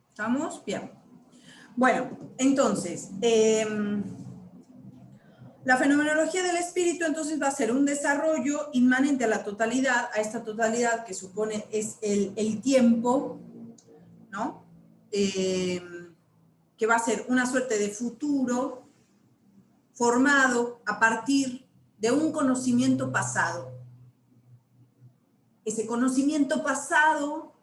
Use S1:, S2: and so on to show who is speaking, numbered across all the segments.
S1: ¿Estamos? Bien. Bueno, entonces, la fenomenología del espíritu entonces va a ser un desarrollo inmanente a la totalidad, a esta totalidad que supone es el tiempo, ¿no? Que va a ser una suerte de futuro formado a partir de un conocimiento pasado. Ese conocimiento pasado,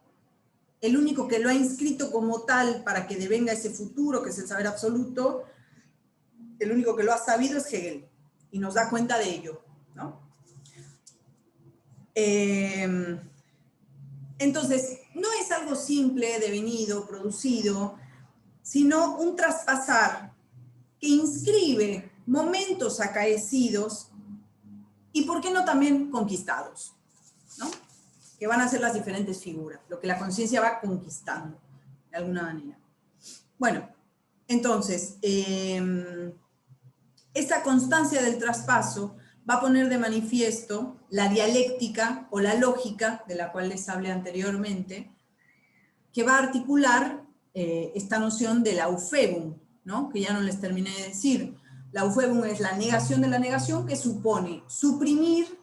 S1: el único que lo ha inscrito como tal para que devenga ese futuro, que es el saber absoluto, el único que lo ha sabido es Hegel, y nos da cuenta de ello, ¿no? Entonces, no es algo simple, devenido, producido, sino un traspasar que inscribe momentos acaecidos y, ¿por qué no también conquistados? ¿No? Que van a ser las diferentes figuras, lo que la conciencia va conquistando, de alguna manera. Bueno, entonces, esta constancia del traspaso va a poner de manifiesto la dialéctica o la lógica, de la cual les hablé anteriormente, que va a articular esta noción del Aufhebung, ¿no? Que ya no les terminé de decir. La Aufhebung es la negación de la negación, que supone suprimir,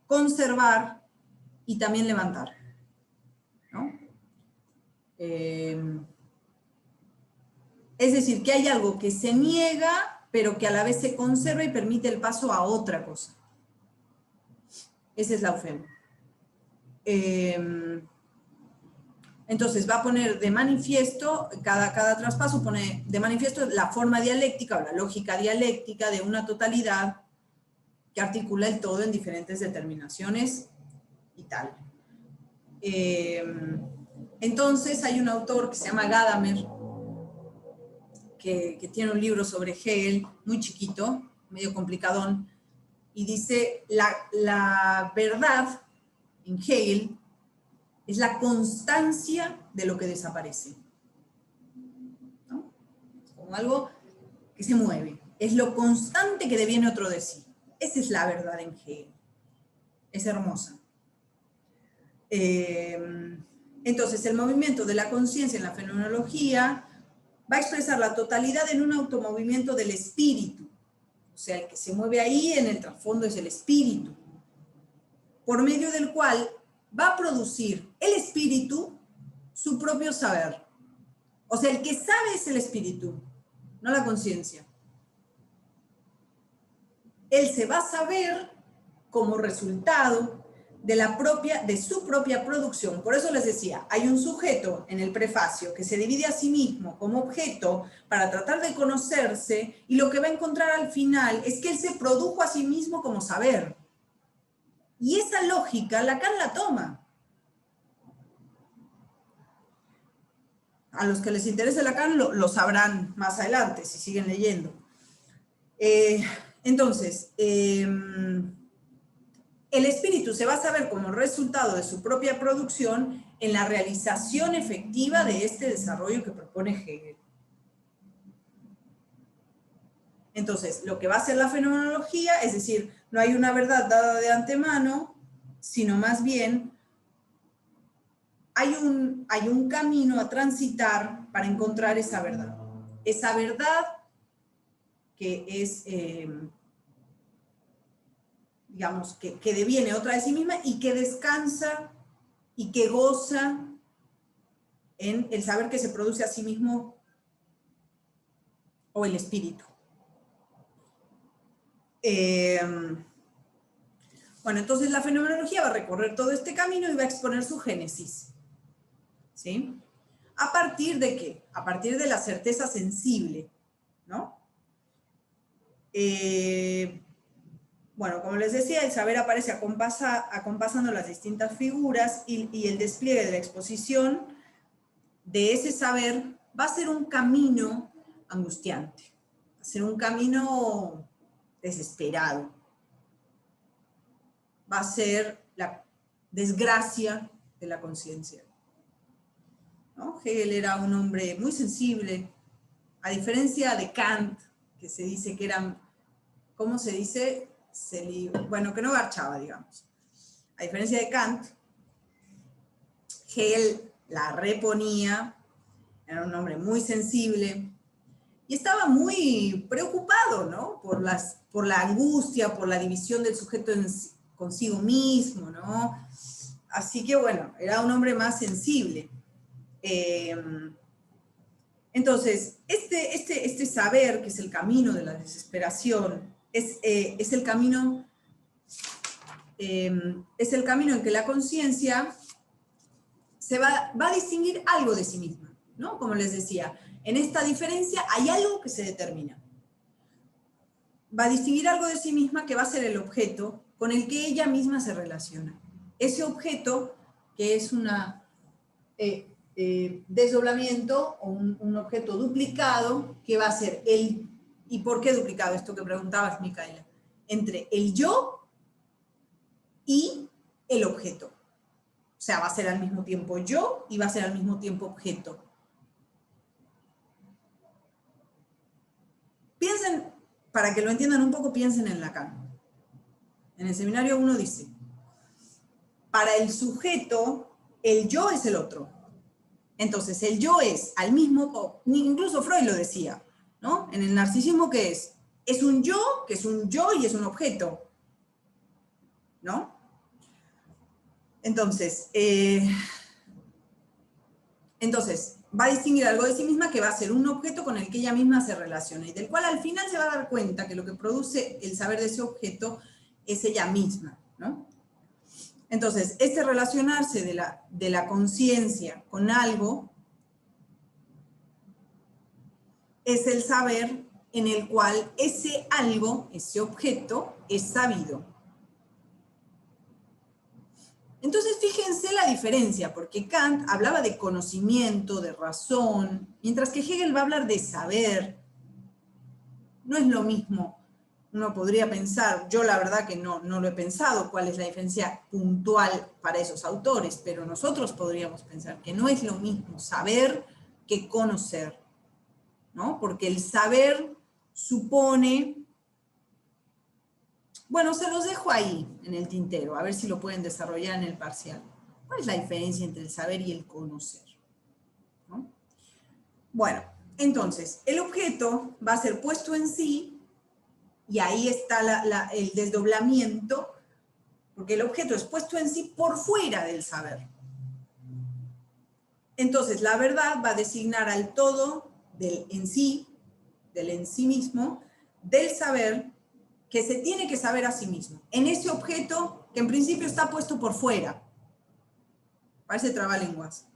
S1: conservar y también levantar, ¿no? Es decir, que hay algo que se niega, pero que a la vez se conserva y permite el paso a otra cosa. Esa es la Aufhebung. Entonces va a poner de manifiesto, cada traspaso pone de manifiesto la forma dialéctica o la lógica dialéctica de una totalidad que articula el todo en diferentes determinaciones y tal. Entonces hay un autor que se llama Gadamer, que tiene un libro sobre Hegel, muy chiquito, medio complicadón, y dice, la verdad en Hegel es la constancia de lo que desaparece, ¿no? Como algo que se mueve. Es lo constante que deviene otro de sí. Esa es la verdad en Hegel. Es hermosa. Entonces, el movimiento de la conciencia en la fenomenología va a expresar la totalidad en un automovimiento del espíritu. O sea, el que se mueve ahí en el trasfondo es el espíritu, por medio del cual va a producir el espíritu su propio saber. O sea, el que sabe es el espíritu, no la conciencia. Él se va a saber como resultado de su propia producción. Por eso les decía, hay un sujeto en el prefacio que se divide a sí mismo como objeto para tratar de conocerse, y lo que va a encontrar al final es que él se produjo a sí mismo como saber. Y esa lógica Lacan la toma. A los que les interese Lacan lo sabrán más adelante, si siguen leyendo. Entonces, el espíritu se va a saber como resultado de su propia producción en la realización efectiva de este desarrollo que propone Hegel. Entonces, lo que va a ser la fenomenología, es decir, no hay una verdad dada de antemano, sino más bien hay un camino a transitar para encontrar esa verdad. Esa verdad que es, digamos, que deviene otra de sí misma y que descansa y que goza en el saber que se produce a sí mismo o el espíritu. Bueno, entonces la fenomenología va a recorrer todo este camino y va a exponer su génesis. ¿Sí? ¿A partir de qué? A partir de la certeza sensible, ¿no? Bueno, como les decía, el saber aparece acompasando las distintas figuras y el despliegue de la exposición de ese saber va a ser un camino angustiante, va a ser un camino desesperado, va a ser la desgracia de la conciencia, ¿no? Hegel era un hombre muy sensible, a diferencia de Kant, que se dice que eran, ¿cómo se dice? Bueno, que no garchaba, digamos. A diferencia de Kant, Hegel la reponía, era un hombre muy sensible, y estaba muy preocupado, ¿no? Por la angustia, por la división del sujeto consigo mismo, ¿no? Así que, bueno, era un hombre más sensible. Entonces, este saber, que es el camino de la desesperación, es el camino en que la conciencia va a distinguir algo de sí misma, ¿no? Como les decía, en esta diferencia hay algo que se determina. Va a distinguir algo de sí misma que va a ser el objeto con el que ella misma se relaciona. Ese objeto, que es una desdoblamiento o un objeto duplicado, que va a ser el... ¿Y por qué duplicado? Esto que preguntabas, Micaela. Entre el yo y el objeto. O sea, va a ser al mismo tiempo yo y va a ser al mismo tiempo objeto. Piensen, para que lo entiendan un poco, piensen en Lacan. En el seminario 1 dice, para el sujeto, el yo es el otro. Entonces, el yo es al mismo, incluso Freud lo decía, ¿no? En el narcisismo, ¿qué es? Es un yo, que es un yo y es un objeto, ¿no? Entonces, va a distinguir algo de sí misma que va a ser un objeto con el que ella misma se relaciona y del cual al final se va a dar cuenta que lo que produce el saber de ese objeto es ella misma, ¿no? Entonces, este relacionarse de la conciencia con algo es el saber en el cual ese algo, ese objeto, es sabido. Entonces, fíjense la diferencia, porque Kant hablaba de conocimiento, de razón, mientras que Hegel va a hablar de saber. No es lo mismo. Uno podría pensar, yo la verdad que no lo he pensado, cuál es la diferencia puntual para esos autores, pero nosotros podríamos pensar que no es lo mismo saber que conocer, ¿no? Porque el saber supone... Bueno, se los dejo ahí en el tintero, a ver si lo pueden desarrollar en el parcial. ¿Cuál es la diferencia entre el saber y el conocer? ¿No? Bueno, entonces, el objeto va a ser puesto en sí, y ahí está el desdoblamiento, porque el objeto es puesto en sí por fuera del saber. Entonces, la verdad va a designar al todo del en sí mismo, del saber, que se tiene que saber a sí mismo, en ese objeto que en principio está puesto por fuera. Parece trabalenguas,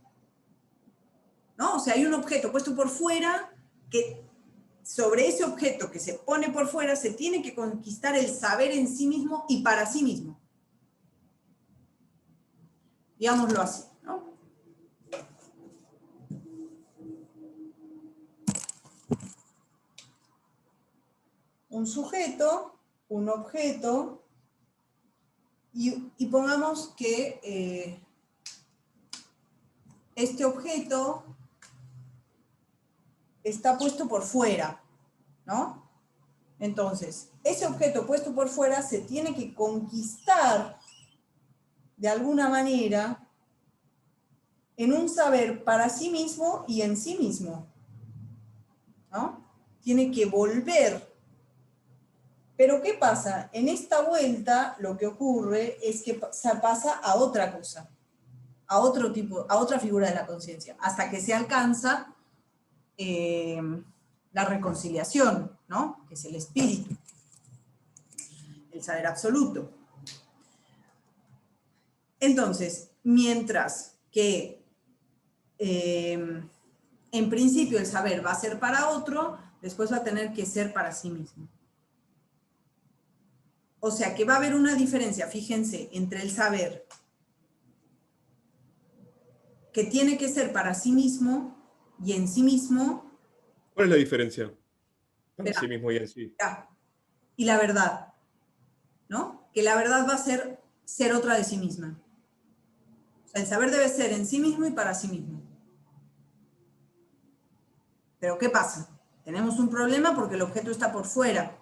S1: ¿no? O sea, hay un objeto puesto por fuera que sobre ese objeto que se pone por fuera se tiene que conquistar el saber en sí mismo y para sí mismo. Digámoslo así, ¿no? Un sujeto, un objeto, y pongamos que este objeto está puesto por fuera, ¿no? Entonces, ese objeto puesto por fuera se tiene que conquistar de alguna manera en un saber para sí mismo y en sí mismo, ¿no? Tiene que volver. Pero ¿qué pasa? En esta vuelta lo que ocurre es que pasa a otra cosa, a otro tipo, a otra figura de la conciencia, hasta que se alcanza la reconciliación, ¿no? Que es el espíritu, el saber absoluto. Entonces, mientras que en principio el saber va a ser para otro, después va a tener que ser para sí mismo. O sea que va a haber una diferencia, fíjense, entre el saber que tiene que ser para sí mismo y en sí mismo.
S2: ¿Cuál es la diferencia para
S1: Espera,
S2: sí mismo y en sí?
S1: y la verdad, ¿no? Que la verdad va a ser otra de sí misma. O sea, el saber debe ser en sí mismo y para sí mismo. Pero ¿qué pasa? Tenemos un problema porque el objeto está por fuera,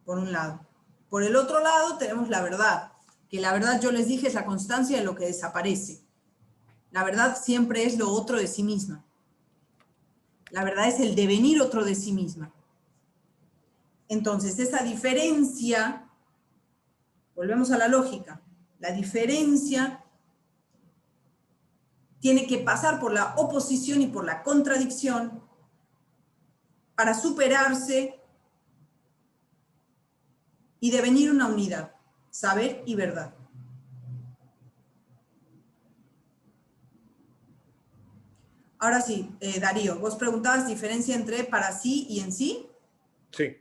S1: por un lado. Por el otro lado tenemos la verdad, que la verdad, yo les dije, es la constancia de lo que desaparece. La verdad siempre es lo otro de sí misma. La verdad es el devenir otro de sí misma. Entonces, esa diferencia, volvemos a la lógica, la diferencia tiene que pasar por la oposición y por la contradicción para superarse y devenir una unidad, saber y verdad. Ahora sí, Darío, vos preguntabas diferencia entre para sí y en sí.
S2: Sí.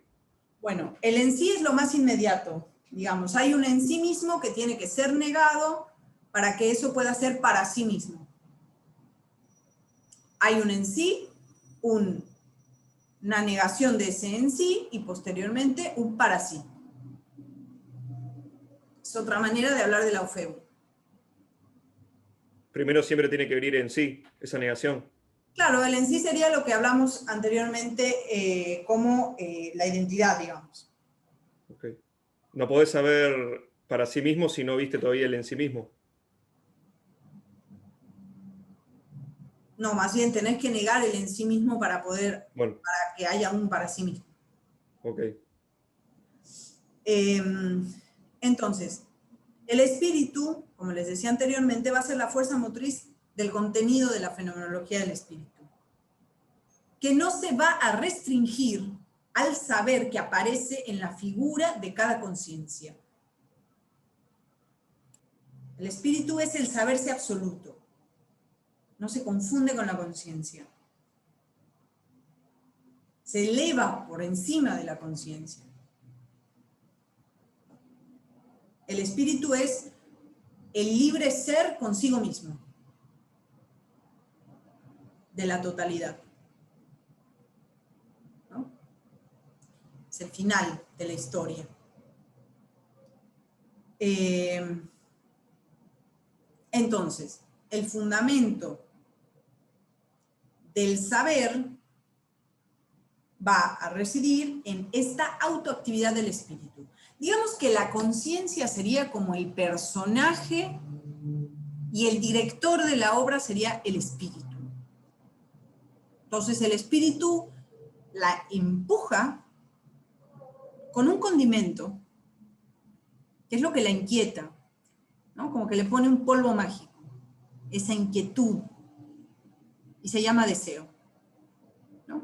S1: Bueno, el en sí es lo más inmediato. Digamos, hay un en sí mismo que tiene que ser negado para que eso pueda ser para sí mismo. Hay un en sí, una negación de ese en sí y posteriormente un para sí. Es otra manera de hablar de la eufebu.
S2: Primero siempre tiene que venir en sí, esa negación.
S1: Claro, el en sí sería lo que hablamos anteriormente como la identidad, digamos.
S2: Okay. No podés saber para sí mismo si no viste todavía el en sí mismo.
S1: No, más bien tenés que negar el en sí mismo para poder,
S2: Bueno,
S1: para que haya un para sí mismo.
S2: ok.
S1: Entonces, el espíritu, como les decía anteriormente, va a ser la fuerza motriz del contenido de la fenomenología del espíritu, que no se va a restringir al saber que aparece en la figura de cada conciencia. El espíritu es el saberse absoluto. No se confunde con la conciencia. Se eleva por encima de la conciencia. El espíritu es el libre ser consigo mismo, de la totalidad. ¿No? Es el final de la historia. Entonces, el fundamento del saber va a residir en esta autoactividad del espíritu. Digamos que la conciencia sería como el personaje y el director de la obra sería el espíritu. Entonces el espíritu la empuja con un condimento, que es lo que la inquieta, ¿no? Como que le pone un polvo mágico, esa inquietud, y se llama deseo, ¿no?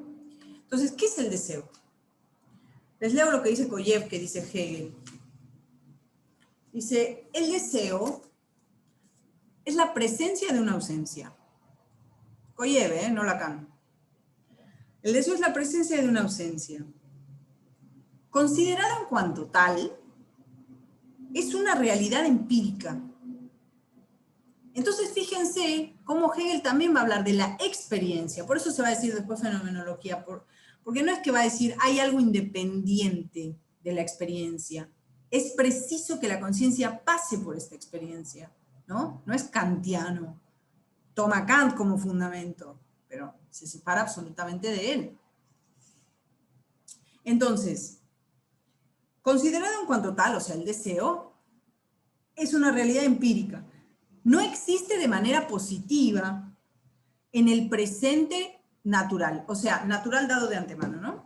S1: Entonces, ¿qué es el deseo? Les leo lo que dice Koyev, que dice Hegel. Dice, el deseo es la presencia de una ausencia. Koyev, no Lacan. El deseo es la presencia de una ausencia. Considerado en cuanto tal, es una realidad empírica. Entonces, fíjense cómo Hegel también va a hablar de la experiencia. Por eso se va a decir después fenomenología, porque no es que va a decir hay algo independiente de la experiencia. Es preciso que la conciencia pase por esta experiencia, ¿no? No es kantiano. Toma Kant como fundamento, pero se separa absolutamente de él. Entonces, considerado en cuanto tal, o sea, el deseo, es una realidad empírica. No existe de manera positiva en el presente natural, o sea, natural dado de antemano, ¿no?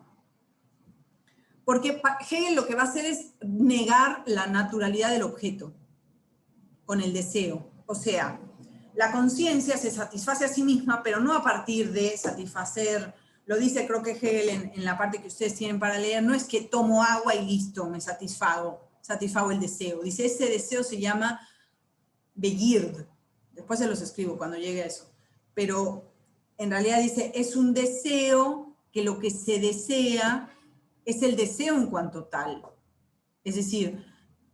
S1: Porque Hegel lo que va a hacer es negar la naturalidad del objeto con el deseo. O sea, la conciencia se satisface a sí misma, pero no a partir de satisfacer, lo dice creo que Hegel en la parte que ustedes tienen para leer, no es que tomo agua y listo, me satisfago el deseo. Dice, ese deseo se llama Begird. Después se los escribo cuando llegue a eso. Pero en realidad dice, es un deseo que lo que se desea es el deseo en cuanto tal. Es decir,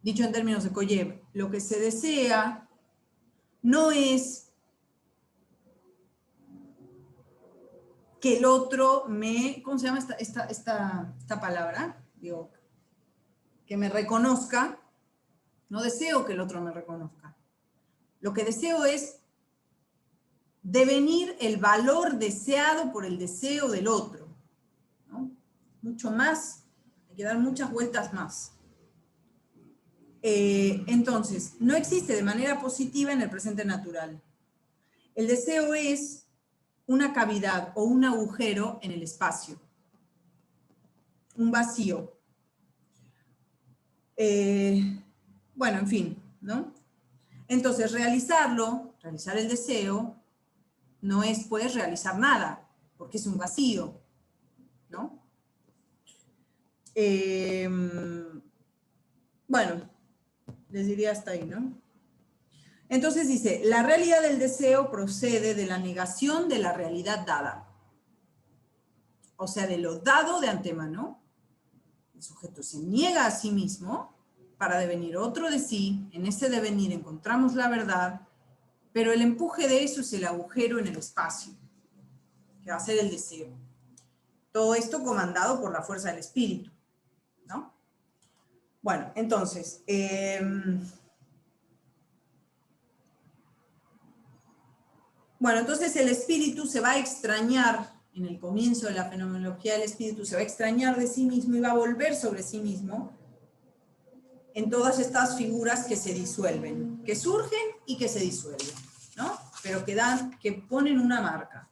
S1: dicho en términos de Koyev, lo que se desea no es que el otro me, ¿cómo se llama esta palabra? Digo, que me reconozca. No deseo que el otro me reconozca. Lo que deseo es devenir el valor deseado por el deseo del otro, ¿no? Mucho más, hay que dar muchas vueltas más. Entonces, no existe de manera positiva en el presente natural. El deseo es una cavidad o un agujero en el espacio, un vacío. Bueno, en fin, ¿no? Entonces, realizar el deseo, no es pues realizar nada, porque es un vacío, ¿no? Bueno, les diría hasta ahí, ¿no? Entonces dice, la realidad del deseo procede de la negación de la realidad dada. O sea, de lo dado de antemano. El sujeto se niega a sí mismo para devenir otro de sí. En ese devenir encontramos la verdad, pero el empuje de eso es el agujero en el espacio, que va a ser el deseo. Todo esto comandado por la fuerza del espíritu, ¿no? Bueno, entonces, entonces el espíritu se va a extrañar, en el comienzo de la fenomenología del espíritu, se va a extrañar de sí mismo y va a volver sobre sí mismo en todas estas figuras que se disuelven, que surgen y que se disuelven, ¿no? Pero que ponen una marca.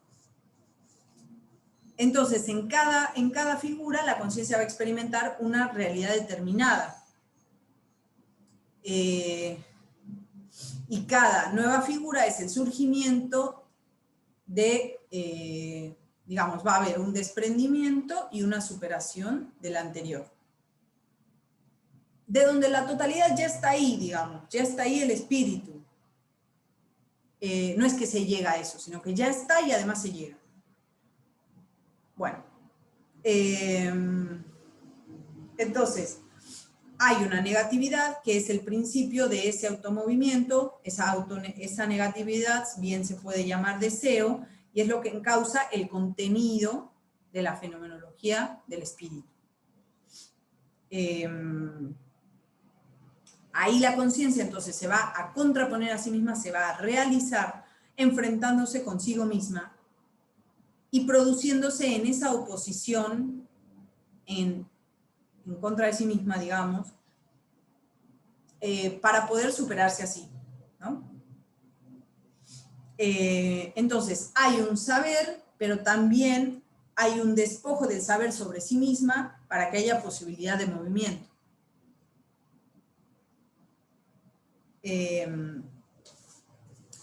S1: Entonces, en cada figura la conciencia va a experimentar una realidad determinada. Y cada nueva figura es el surgimiento de, digamos, va a haber un desprendimiento y una superación de la anterior. De donde la totalidad ya está ahí, digamos, ya está ahí el espíritu. No es que se llega a eso, sino que ya está y además se llega. Bueno, entonces, hay una negatividad que es el principio de ese automovimiento. Esa negatividad bien se puede llamar deseo y es lo que encausa el contenido de la fenomenología del espíritu. Ahí la conciencia entonces se va a contraponer a sí misma, se va a realizar enfrentándose consigo misma y produciéndose en esa oposición en contra de sí misma, digamos, para poder superarse así, ¿no? Entonces, hay un saber, pero también hay un despojo del saber sobre sí misma para que haya posibilidad de movimiento.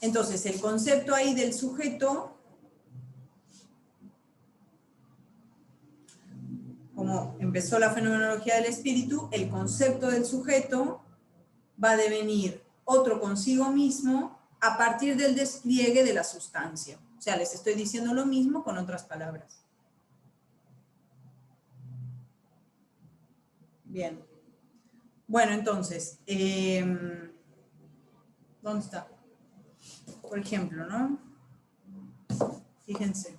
S1: Entonces, el concepto ahí del sujeto, como empezó la fenomenología del espíritu, el concepto del sujeto va a devenir otro consigo mismo a partir del despliegue de la sustancia. O sea, les estoy diciendo lo mismo con otras palabras. Bien. Bueno, entonces, ¿dónde está? Por ejemplo, ¿no? Fíjense.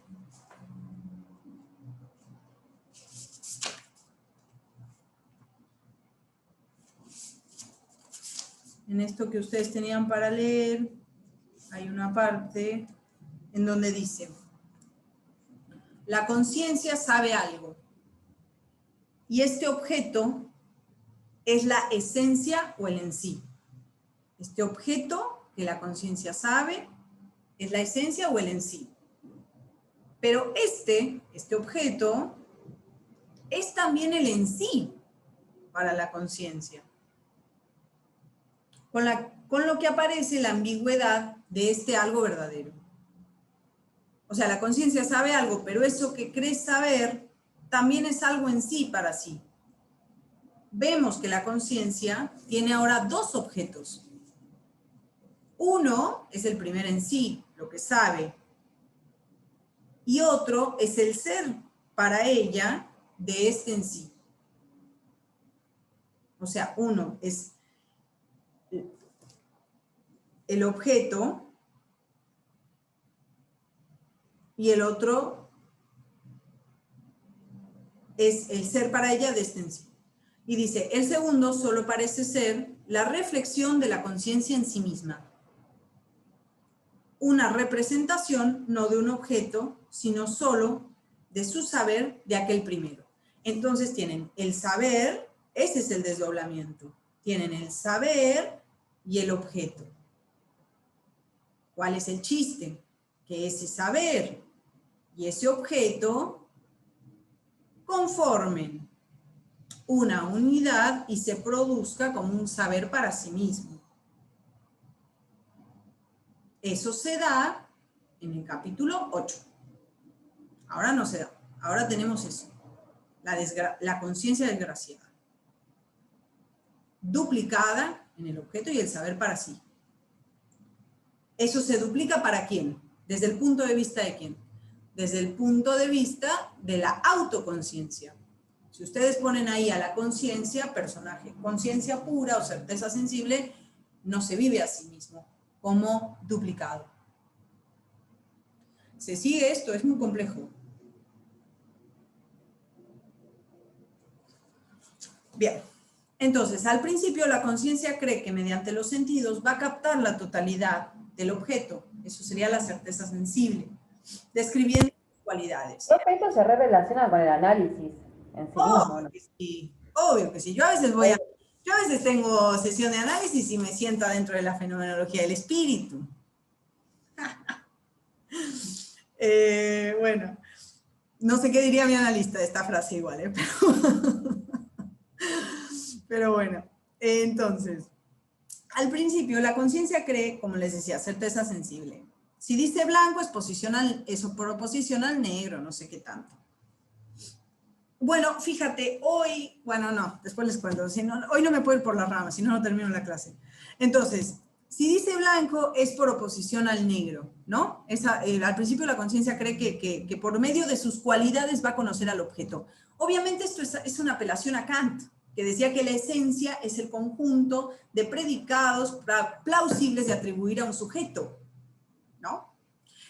S1: En esto que ustedes tenían para leer, hay una parte en donde dice, la conciencia sabe algo, y este objeto es la esencia o el en sí. Este objeto que la conciencia sabe es la esencia o el en sí. Pero este objeto es también el en sí para la conciencia. Con lo que aparece la ambigüedad de este algo verdadero. O sea, la conciencia sabe algo, pero eso que cree saber también es algo en sí para sí. Vemos que la conciencia tiene ahora dos objetos. Uno es el primer en sí, lo que sabe. Y otro es el ser para ella de este en sí. O sea, uno es el objeto y el otro es el ser para ella de este en sí. Y dice, el segundo solo parece ser la reflexión de la conciencia en sí misma. una representación no de un objeto, sino solo de su saber de aquel primero. Entonces tienen el saber, ese es el desdoblamiento. Tienen el saber y el objeto. ¿Cuál es el chiste? Que ese saber y ese objeto conformen una unidad y se produzca como un saber para sí mismo. Eso se da en el capítulo 8. Ahora no se da. Ahora tenemos eso. La conciencia desgraciada. Duplicada en el objeto y el saber para sí. ¿Eso se duplica para quién? ¿Desde el punto de vista de quién? Desde el punto de vista de la autoconciencia. Si ustedes ponen ahí a la conciencia, personaje, conciencia pura o certeza sensible, no se vive a sí mismo como duplicado. ¿Se sigue esto? Es muy complejo. Bien, entonces al principio la conciencia cree que mediante los sentidos va a captar la totalidad del objeto. Eso sería la certeza sensible, describiendo sus cualidades.
S3: Creo que esto se relaciona con el análisis en sí mismo, ¿no?
S1: Que sí, obvio que sí. Yo a veces tengo sesión de análisis y me siento adentro de la fenomenología del espíritu. Bueno, no sé qué diría mi analista de esta frase igual, pero bueno, entonces, al principio la conciencia cree, como les decía, certeza sensible. Si dice blanco es proposición al negro, no sé qué tanto. Bueno, fíjate, hoy, bueno, no, después les cuento, hoy no me puedo ir por las ramas, si no, no termino la clase. Entonces, si dice blanco es por oposición al negro, ¿no? Al principio la conciencia cree que por medio de sus cualidades va a conocer al objeto. Obviamente esto es una apelación a Kant, que decía que la esencia es el conjunto de predicados plausibles de atribuir a un sujeto, ¿no?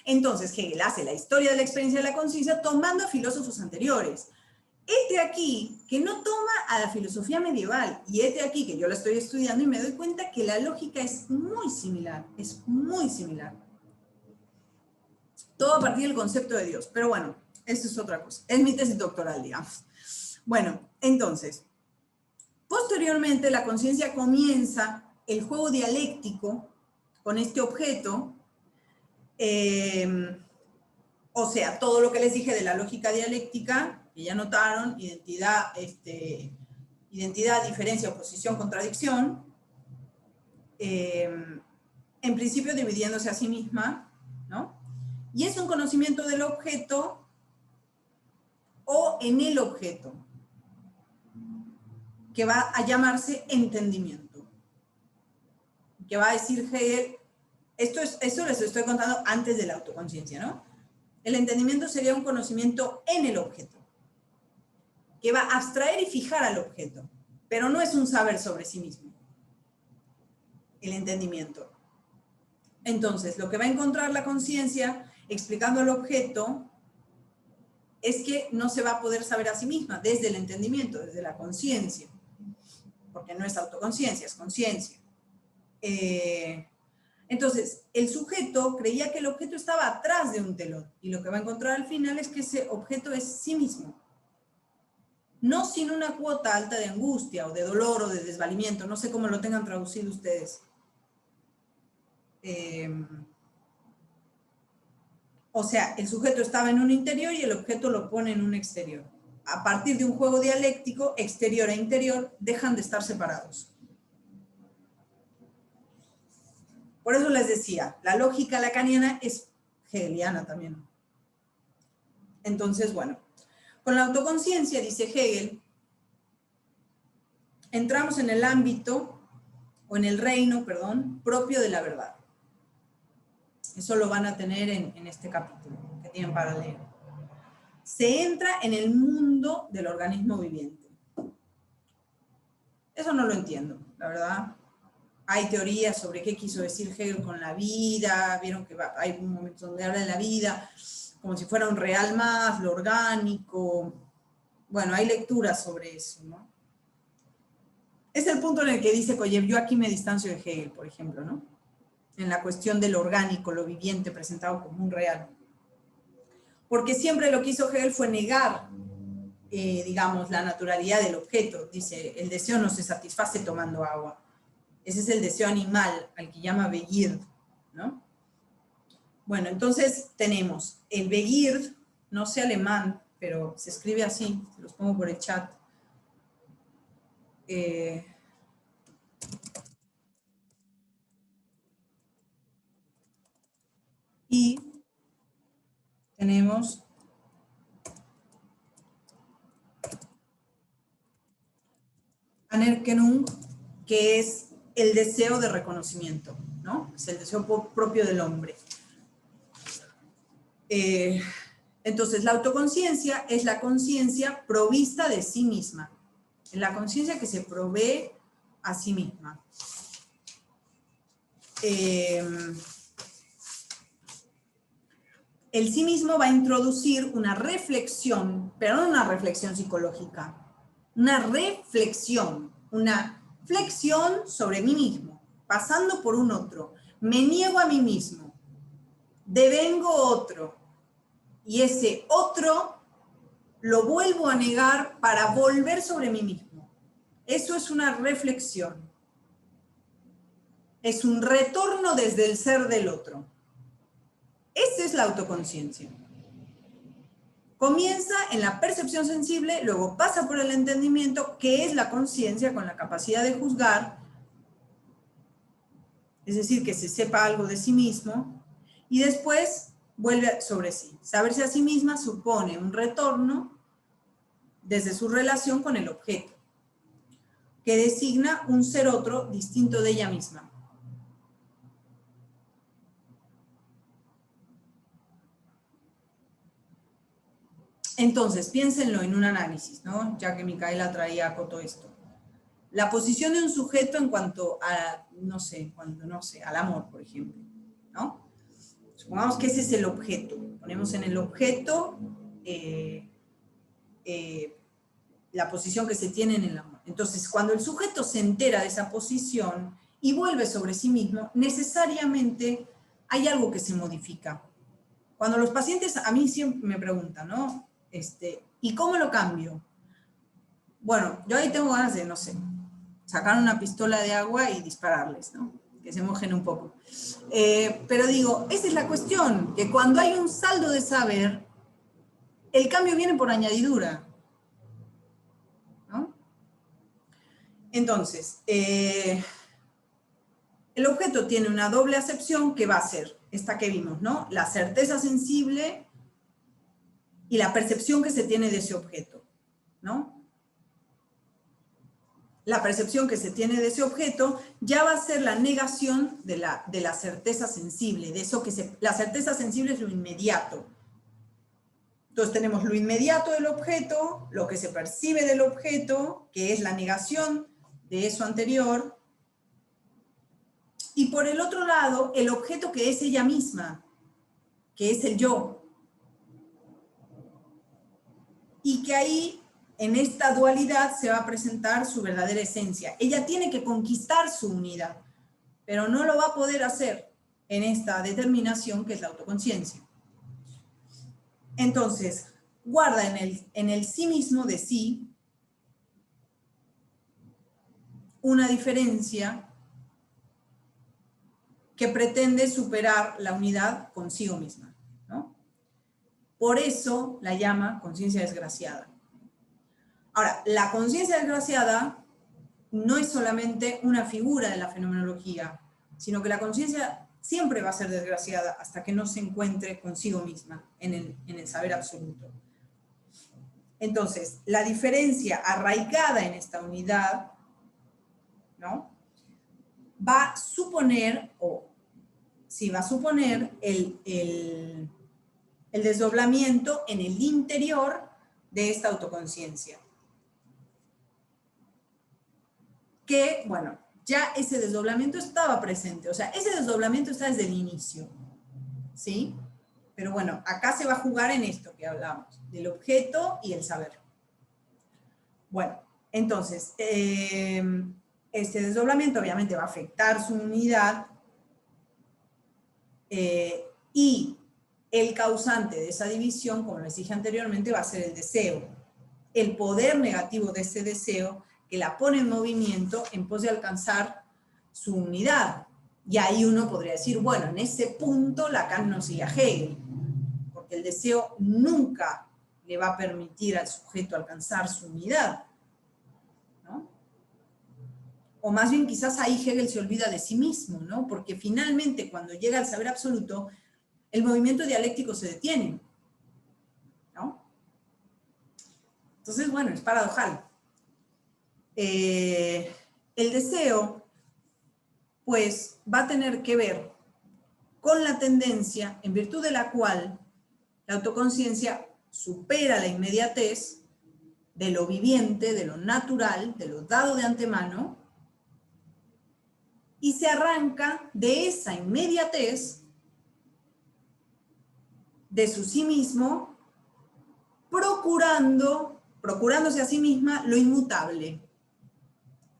S1: Entonces Hegel hace la historia de la experiencia de la conciencia tomando a filósofos anteriores. Este aquí, que no toma a la filosofía medieval, y este aquí, que yo la estoy estudiando y me doy cuenta que la lógica es muy similar, Todo a partir del concepto de Dios, pero bueno, eso es otra cosa. Es mi tesis doctoral, digamos. Bueno, entonces, posteriormente la conciencia comienza el juego dialéctico con este objeto, o sea, todo lo que les dije de la lógica dialéctica, que ya notaron, identidad, diferencia, oposición, contradicción, en principio dividiéndose a sí misma, ¿no? Y es un conocimiento del objeto o en el objeto, que va a llamarse entendimiento. Que va a decir Hegel, esto les estoy contando antes de la autoconciencia, ¿no? El entendimiento sería un conocimiento en el objeto, que va a abstraer y fijar al objeto, pero no es un saber sobre sí mismo, el entendimiento. Entonces, lo que va a encontrar la conciencia explicando al objeto es que no se va a poder saber a sí misma desde el entendimiento, desde la conciencia, porque no es autoconciencia, es conciencia. Entonces, el sujeto creía que el objeto estaba atrás de un telón, y lo que va a encontrar al final es que ese objeto es sí mismo. No sin una cuota alta de angustia, o de dolor, o de desvalimiento, no sé cómo lo tengan traducido ustedes. O sea, el sujeto estaba en un interior y el objeto lo pone en un exterior. A partir de un juego dialéctico, exterior e interior dejan de estar separados. Por eso les decía, la lógica lacaniana es hegeliana también. Entonces, bueno, con la autoconciencia, dice Hegel, entramos en el ámbito, o en el reino, perdón, propio de la verdad. Eso lo van a tener en este capítulo que tienen para leer. Se entra en el mundo del organismo viviente. Eso no lo entiendo, la verdad. Hay teorías sobre qué quiso decir Hegel con la vida, vieron que hay un momento donde habla de la vida como si fuera un real más, lo orgánico. Bueno, hay lecturas sobre eso, ¿no? Es el punto en el que dice Koyev, yo aquí me distancio de Hegel, por ejemplo, ¿no? en la cuestión del orgánico, lo viviente, presentado como un real. Porque siempre lo que hizo Hegel fue negar, digamos, la naturalidad del objeto. Dice, el deseo no se satisface tomando agua. Ese es el deseo animal, al que llama Begierd, ¿no? Bueno, entonces tenemos el Begierd, no sé alemán, pero se escribe así, se los pongo por el chat. Y tenemos Anerkennung, que es el deseo de reconocimiento, ¿no? Es el deseo propio del hombre. Entonces, la autoconciencia es la conciencia provista de sí misma. Es la conciencia que se provee a sí misma. El sí mismo va a introducir una reflexión, pero no una reflexión psicológica, una reflexión, una flexión sobre mí mismo, pasando por un otro. Me niego a mí mismo, devengo otro, y ese otro lo vuelvo a negar para volver sobre mí mismo. Eso es una reflexión. Es un retorno desde el ser del otro. Esa es la autoconciencia. Comienza en la percepción sensible, luego pasa por el entendimiento, que es la conciencia con la capacidad de juzgar, es decir, que se sepa algo de sí mismo, y después vuelve sobre sí. Saberse a sí misma supone un retorno desde su relación con el objeto, que designa un ser otro distinto de ella misma. Entonces, piénsenlo en un análisis, ¿no? Ya que Micaela traía a coto esto. La posición de un sujeto en cuanto a, al amor, por ejemplo, ¿no? Supongamos que ese es el objeto. Ponemos en el objeto la posición que se tiene en el amor. Entonces, cuando el sujeto se entera de esa posición y vuelve sobre sí mismo, necesariamente hay algo que se modifica. Cuando los pacientes a mí siempre me preguntan, ¿no? ¿Y cómo lo cambio? Bueno, yo ahí tengo ganas de, no sé, sacar una pistola de agua y dispararles, ¿no? Que se mojen un poco. Pero digo, esa es la cuestión, que cuando hay un saldo de saber, el cambio viene por añadidura, ¿no? Entonces, el objeto tiene una doble acepción que va a ser esta que vimos, ¿no? La certeza sensible y la percepción que se tiene de ese objeto, ¿no? La percepción que se tiene de ese objeto ya va a ser la negación de la certeza sensible, de eso que la certeza sensible es lo inmediato. Entonces tenemos lo inmediato del objeto, lo que se percibe del objeto, que es la negación de eso anterior, y por el otro lado, el objeto que es ella misma, que es el yo. Y que ahí, en esta dualidad, se va a presentar su verdadera esencia. Ella tiene que conquistar su unidad, pero no lo va a poder hacer en esta determinación que es la autoconciencia. Entonces, guarda en el sí mismo de sí una diferencia que pretende superar la unidad consigo misma, ¿no? Por eso la llama conciencia desgraciada. Ahora, la conciencia desgraciada no es solamente una figura de la fenomenología, sino que la conciencia siempre va a ser desgraciada hasta que no se encuentre consigo misma en el saber absoluto. Entonces, la diferencia arraigada en esta unidad, ¿no? Va a suponer el desdoblamiento en el interior de esta autoconciencia. Que, bueno, ya ese desdoblamiento estaba presente, o sea, ese desdoblamiento está desde el inicio, ¿sí? Pero bueno, acá se va a jugar en esto que hablamos, del objeto y el saber. Bueno, entonces, este desdoblamiento obviamente va a afectar su unidad, Y el causante de esa división, como les dije anteriormente, va a ser el deseo. El poder negativo de ese deseo que la pone en movimiento en pos de alcanzar su unidad. Y ahí uno podría decir, bueno, en ese punto Lacan no sigue a Hegel, porque el deseo nunca le va a permitir al sujeto alcanzar su unidad, ¿no? O más bien quizás ahí Hegel se olvida de sí mismo, ¿no? Porque finalmente cuando llega al saber absoluto, el movimiento dialéctico se detiene, ¿no? Entonces, bueno, es paradojal. El deseo, pues, va a tener que ver con la tendencia en virtud de la cual la autoconciencia supera la inmediatez de lo viviente, de lo natural, de lo dado de antemano, y se arranca de esa inmediatez de su sí mismo, procurándose a sí misma lo inmutable,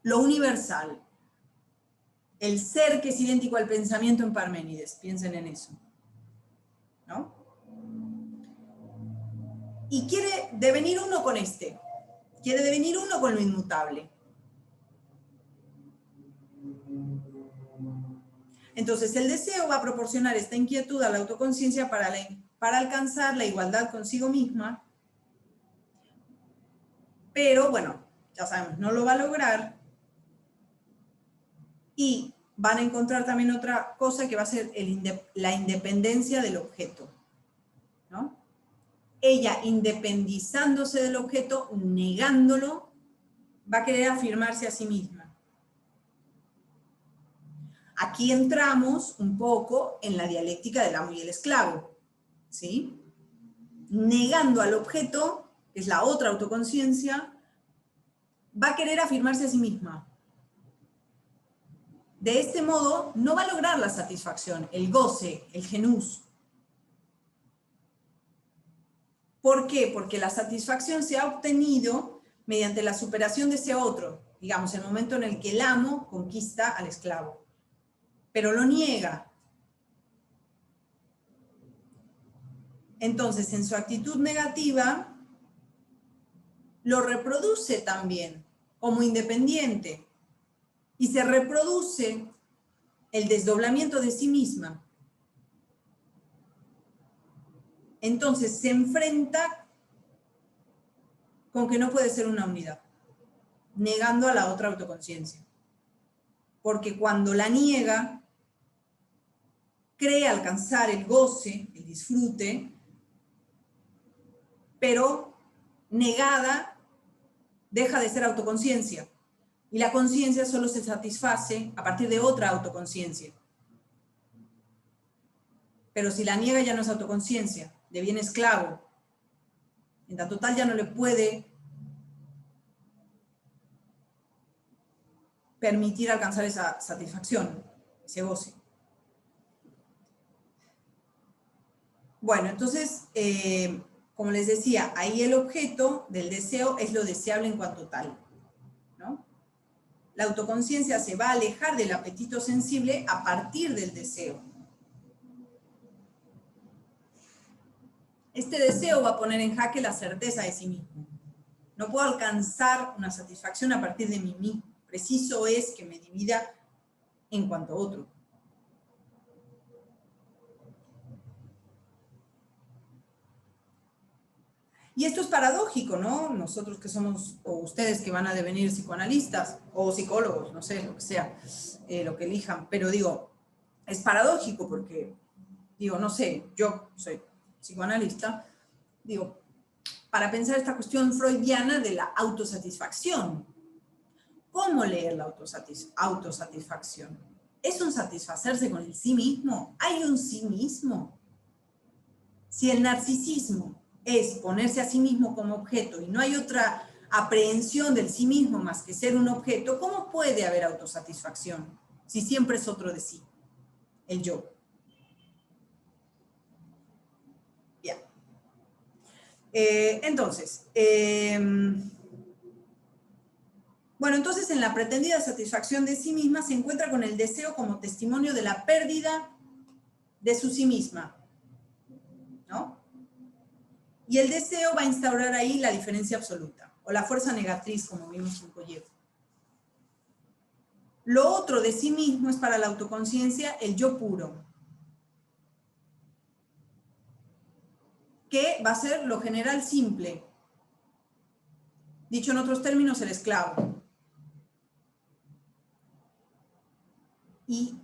S1: lo universal, el ser que es idéntico al pensamiento en Parménides, piensen en eso, ¿no? Y quiere devenir uno con quiere devenir uno con lo inmutable. Entonces el deseo va a proporcionar esta inquietud a la autoconciencia para alcanzar la igualdad consigo misma, pero bueno, ya sabemos, no lo va a lograr, y van a encontrar también otra cosa que va a ser la independencia del objeto, ¿no? Ella, independizándose del objeto, negándolo, va a querer afirmarse a sí misma. Aquí entramos un poco en la dialéctica del amo y el esclavo, ¿sí? Negando al objeto, que es la otra autoconciencia, va a querer afirmarse a sí misma. De este modo, no va a lograr la satisfacción, el goce, el genús. ¿Por qué? Porque la satisfacción se ha obtenido mediante la superación de ese otro, digamos, el momento en el que el amo conquista al esclavo, pero lo niega. Entonces, en su actitud negativa, lo reproduce también como independiente y se reproduce el desdoblamiento de sí misma. Entonces se enfrenta con que no puede ser una unidad, negando a la otra autoconciencia. Porque cuando la niega, cree alcanzar el goce, el disfrute, pero negada deja de ser autoconciencia. Y la conciencia solo se satisface a partir de otra autoconciencia. Pero si la niega ya no es autoconciencia, deviene esclavo. En tanto tal ya no le puede permitir alcanzar esa satisfacción, ese goce. Bueno, entonces, como les decía, ahí el objeto del deseo es lo deseable en cuanto tal, ¿no? La autoconciencia se va a alejar del apetito sensible a partir del deseo. Este deseo va a poner en jaque la certeza de sí mismo. No puedo alcanzar una satisfacción a partir de mí mismo. Preciso es que me divida en cuanto a otro. Y esto es paradójico, ¿no? Nosotros que somos, o ustedes que van a devenir psicoanalistas, o psicólogos, no sé, lo que sea, lo que elijan. Pero digo, es paradójico porque, digo, no sé, yo soy psicoanalista, digo, para pensar esta cuestión freudiana de la autosatisfacción. ¿Cómo leer la autosatisfacción? ¿Es un satisfacerse con el sí mismo? ¿Hay un sí mismo? Si el narcisismo es ponerse a sí mismo como objeto y no hay otra aprehensión del sí mismo más que ser un objeto, ¿cómo puede haber autosatisfacción si siempre es otro de sí, el yo? Bien. Bueno, entonces en la pretendida satisfacción de sí misma se encuentra con el deseo como testimonio de la pérdida de su sí misma, ¿no? Y el deseo va a instaurar ahí la diferencia absoluta, o la fuerza negatriz, como vimos en Koyev. Lo otro de sí mismo es para la autoconciencia el yo puro, que va a ser lo general simple. Dicho en otros términos, el esclavo. Y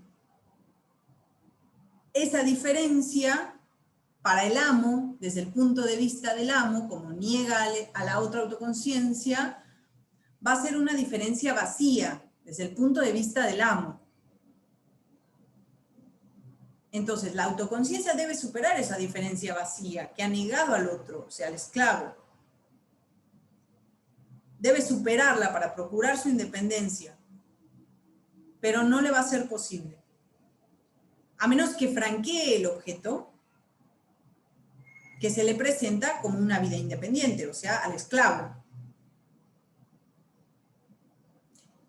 S1: esa diferencia para el amo, desde el punto de vista del amo, como niega a la otra autoconciencia, va a ser una diferencia vacía, desde el punto de vista del amo. Entonces, la autoconciencia debe superar esa diferencia vacía que ha negado al otro, o sea, al esclavo. Debe superarla para procurar su independencia, pero no le va a ser posible. A menos que franquee el objeto que se le presenta como una vida independiente, o sea, al esclavo.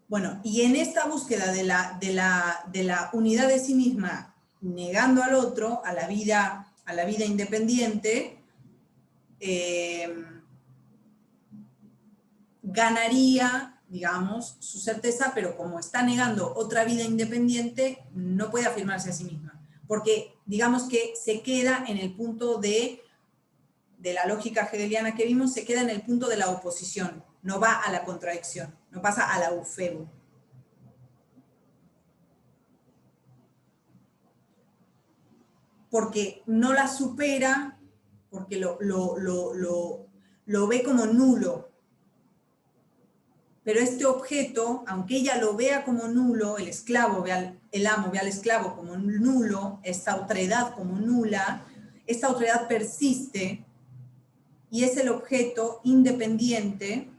S1: Bueno, y en esta búsqueda de la unidad de sí misma, negando al otro, a la vida independiente, ganaría, digamos, su certeza, pero como está negando otra vida independiente, no puede afirmarse a sí misma. Porque, digamos que se queda en el punto de la lógica hegeliana que vimos, se queda en el punto de la oposición, no va a la contradicción, no pasa a la eufebo. Porque no la supera, porque lo ve como nulo. Pero este objeto, aunque ella lo vea como nulo, el esclavo, el amo ve al esclavo como nulo, esta otredad como nula, esta otredad persiste y es el objeto independiente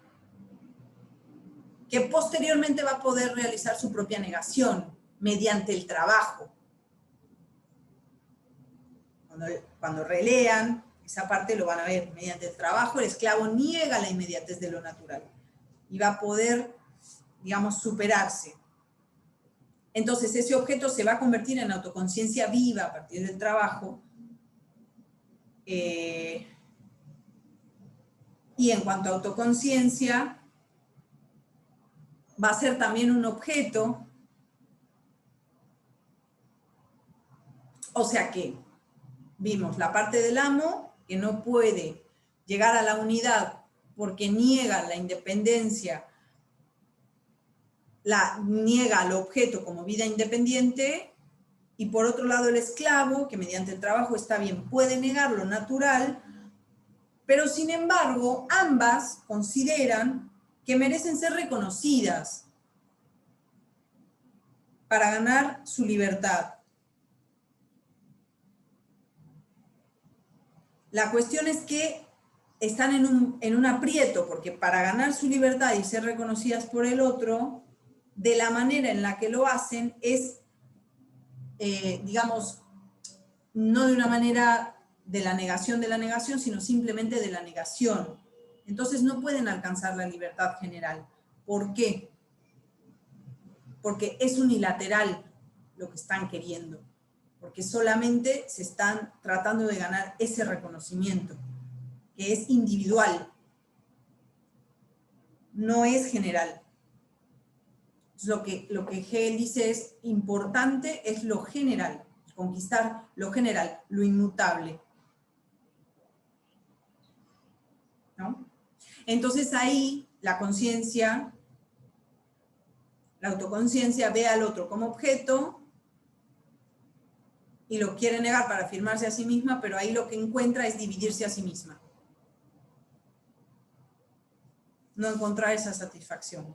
S1: que posteriormente va a poder realizar su propia negación mediante el trabajo. Cuando relean esa parte lo van a ver, mediante el trabajo el esclavo niega la inmediatez de lo natural y va a poder, digamos, superarse. Entonces ese objeto se va a convertir en autoconciencia viva a partir del trabajo. Y en cuanto a autoconciencia, va a ser también un objeto, o sea que vimos la parte del amo que no puede llegar a la unidad porque niega la independencia, niega al objeto como vida independiente, y por otro lado el esclavo, que mediante el trabajo está bien, puede negar lo natural, pero sin embargo ambas consideran que merecen ser reconocidas para ganar su libertad. La cuestión es que están en un aprieto, porque para ganar su libertad y ser reconocidas por el otro, de la manera en la que lo hacen es, digamos, no de una manera de la negación, sino simplemente de la negación. Entonces no pueden alcanzar la libertad general. ¿Por qué? Porque es unilateral lo que están queriendo, porque solamente se están tratando de ganar ese reconocimiento, que es individual, no es general. Lo que Hegel dice es importante, es lo general, conquistar lo general, lo inmutable, ¿no? Entonces ahí la conciencia, la autoconciencia ve al otro como objeto y lo quiere negar para afirmarse a sí misma, pero ahí lo que encuentra es dividirse a sí misma. No encontrar esa satisfacción.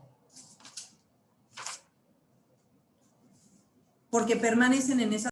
S1: Porque permanecen en esa